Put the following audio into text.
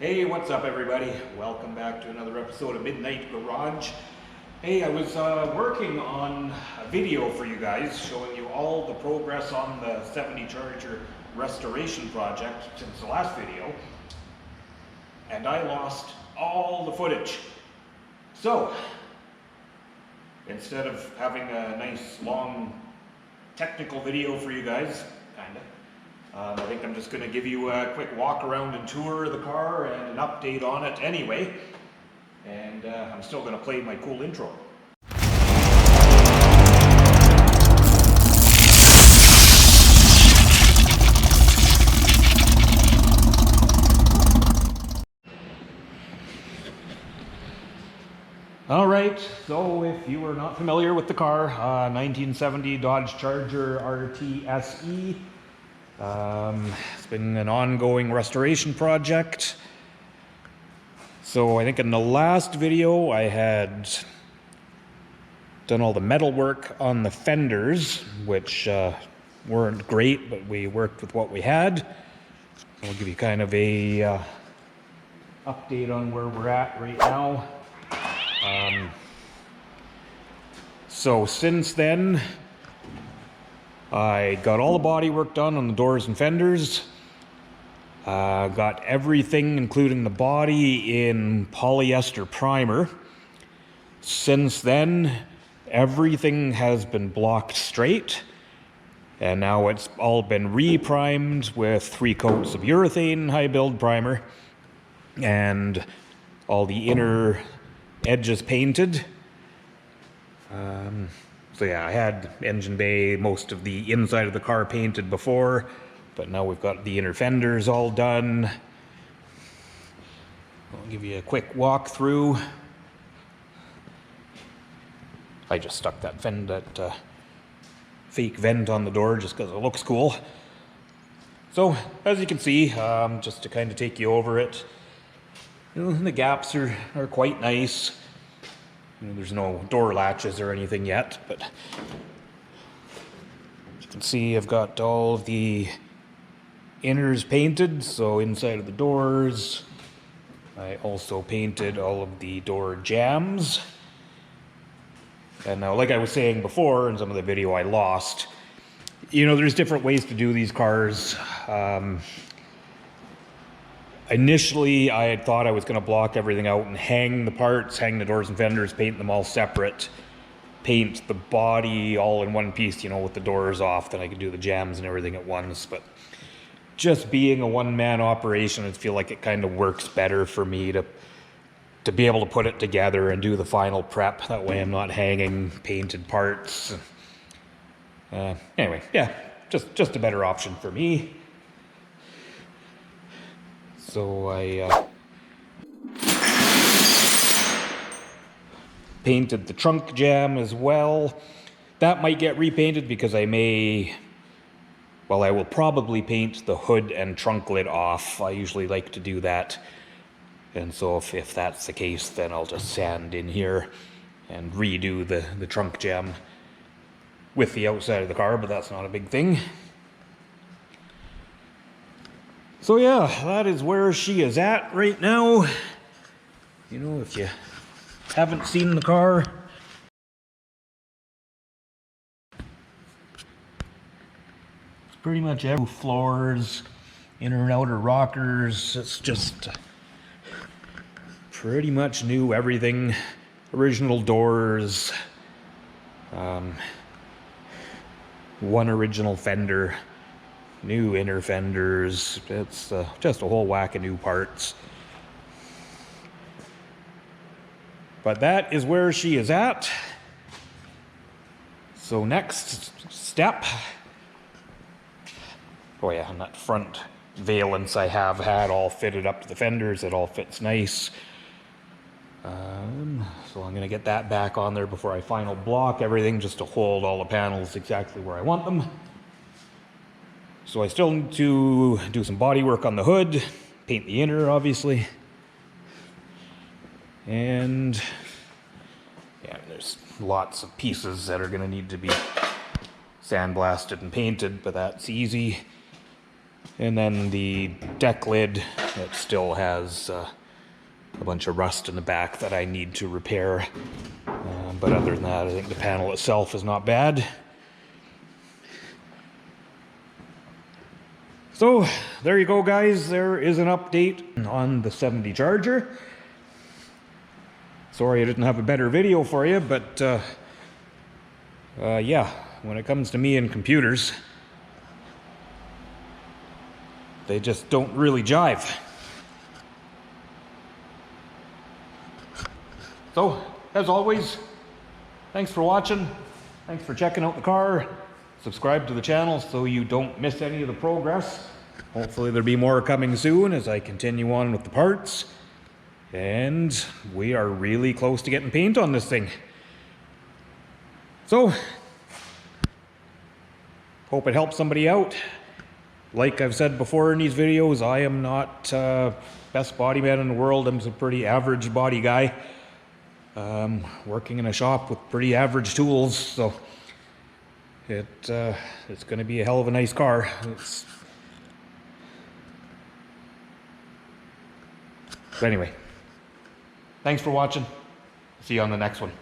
Hey, what's up everybody? Welcome back to another episode of Midnight Garage. Hey, I was working on a video for you guys showing you all the progress on the 70 Charger restoration project since the last video, and I lost all the footage. So, instead of having a nice long technical video for you guys, kinda, I think I'm just going to give you a quick walk around and tour of the car and an update on it anyway. And I'm still going to play my cool intro. Alright, so if you are not familiar with the car, 1970 Dodge Charger RT SE. It's been an ongoing restoration project. So I think in the last video I had done all the metal work on the fenders, which weren't great, but we worked with what we had. I'll give you kind of a update on where we're at right now. So since then, I got all the body work done on the doors and fenders. Got everything, including the body, in polyester primer. Since then, everything has been blocked straight, and now it's all been re-primed with 3 coats of urethane high build primer, and all the inner edges painted. So yeah, I had engine bay, most of the inside of the car painted before, but now we've got the inner fenders all done. I'll give you a quick walk through. I just stuck that fake vent on the door just because it looks cool. So as you can see, just to kind of take you over it, the gaps are quite nice. There's no door latches or anything yet, but as you can see, I've got all of the inners painted, so inside of the doors. I also painted all of the door jambs. And now, like I was saying before in some of the video I lost, there's different ways to do these cars. Initially, I had thought I was going to block everything out and hang the parts, hang the doors and fenders, paint them all separate, paint the body all in one piece, with the doors off, then I could do the jambs and everything at once. But just being a one-man operation, I feel like it kind of works better for me to be able to put it together and do the final prep. That way I'm not hanging painted parts. Anyway, yeah, just a better option for me. So I painted the trunk jamb as well. That might get repainted because I will probably paint the hood and trunk lid off. I usually like to do that. And so if that's the case, then I'll just sand in here and redo the trunk jamb with the outside of the car, but that's not a big thing. So yeah, that is where she is at right now. If you haven't seen the car, it's pretty much every floors, inner and outer rockers. It's just pretty much new everything. Original doors, one original fender, new inner fenders. It's just a whole whack of new parts. But that is where she is at. So next step. Oh yeah, and that front valance I have had all fitted up to the fenders. It all fits nice. So I'm going to get that back on there before I final block everything, just to hold all the panels exactly where I want them. So I still need to do some body work on the hood, paint the inner, obviously. And yeah, there's lots of pieces that are going to need to be sandblasted and painted, but that's easy. And then the deck lid, it still has a bunch of rust in the back that I need to repair. But other than that, I think the panel itself is not bad. So there you go, guys. There is an update on the 70 Charger. Sorry I didn't have a better video for you, but yeah, when it comes to me and computers, they just don't really jive. So, as always, thanks for watching. Thanks for checking out the car. Subscribe to the channel so you don't miss any of the progress. Hopefully there'll be more coming soon as I continue on with the parts. And we are really close to getting paint on this thing. So, hope it helps somebody out. Like I've said before in these videos, I am not best body man in the world. I'm a pretty average body guy. Working in a shop with pretty average tools, so it's going to be a hell of a nice car. But anyway, thanks for watching. See you on the next one.